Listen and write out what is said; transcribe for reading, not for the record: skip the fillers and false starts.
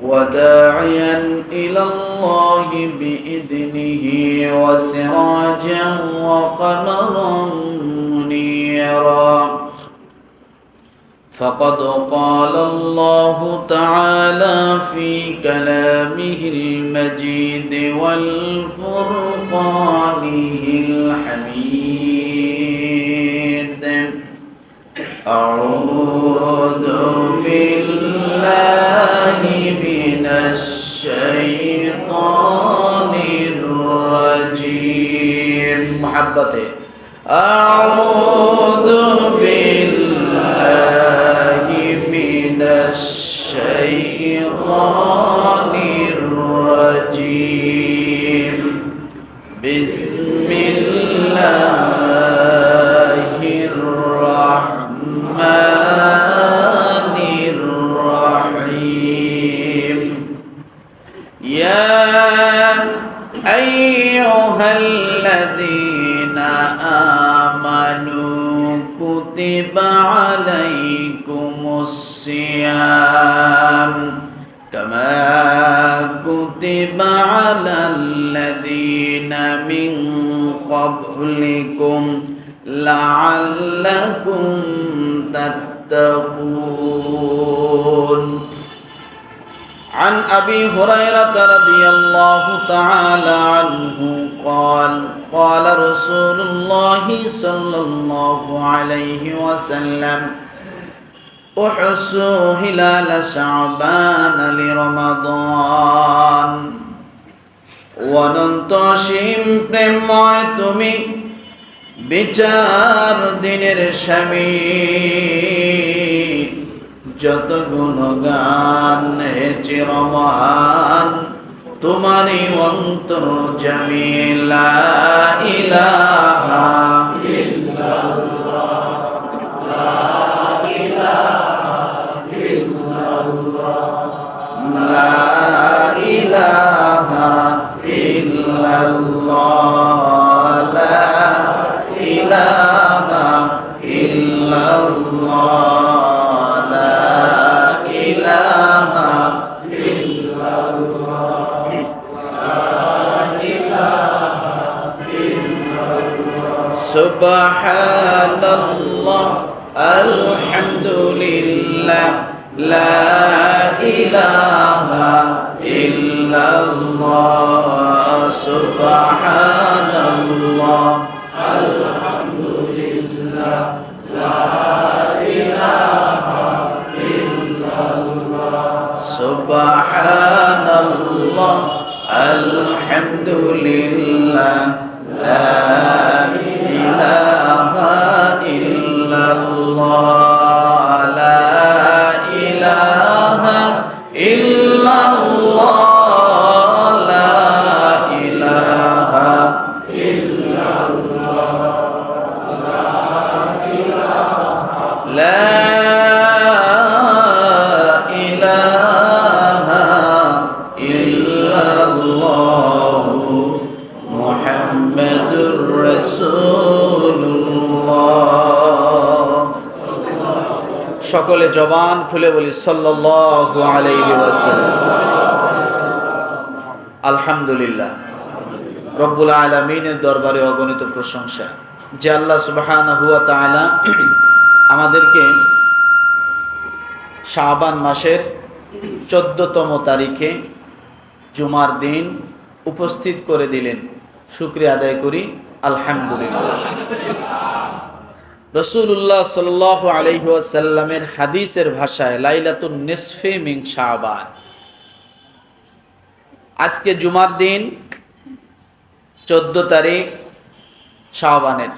وداعيا إلى الله بإذنه وسراجا وقمرا منيرا فقد قال الله تعالى في كلامه المجيد والفرقانه الحميد أعوذ بالله من الشيطان الرجيم محبته أعوذ بالله من الشيطان الرجيم بسم الله الرحمن الرحيم يا أيها الذين آمنوا كتب عليكم الصيام كما كتب على الذين من قبلكم لعلكم تتقون عن أبي هريرة رضي الله تعالى عنه قال قال رسول الله صلى الله عليه وسلم احصوا هلال شعبان لرمضان অনন্তসীম প্রেমময় তুমি বিচার দিনের স্বামী যত গুণগান হে চিরমহান তোমারই অন্তর জামিলা ইলাহা ইল্লাল্লাহ লা ইলাহা ইল্লাল্লাহ লা ইলাহা ইল্লাল্লাহ লা ইলাহা ইল্লাল্লাহ Subhanallah, alhamdulillah, la ilaha illallah. Subhanallah, alhamdulillah, la ilaha illallah. Subhanallah, alhamdulillah, la ilaha illallah, la ilaha illallah, la ilaha illallah, la ilaha illallah, Muhammadur Rasulullah. সকলে জবান খুলে বলি সাল্লাল্লাহু আলাইহি ওয়াসাল্লাম। আলহামদুলিল্লাহ, রব্বুল আলামিনের দরবারে অগণিত প্রশংসা যে আল্লাহ সুবহানাহু ওয়া তাআলা আমাদেরকে শাবান মাসের 14তম তারিখে জুমার দিন উপস্থিত করে দিলেন। শুকরিয়া আদায় করি আলহামদুলিল্লাহ। রাসূলুল্লাহ সাল্লাল্লাহু আলাইহি ওয়াসাল্লামের হাদিসের ভাষায় লাইলাতুন নিসফি মিন শাবান। আজকে জুমার দিন 14 তারিখ শাবানের।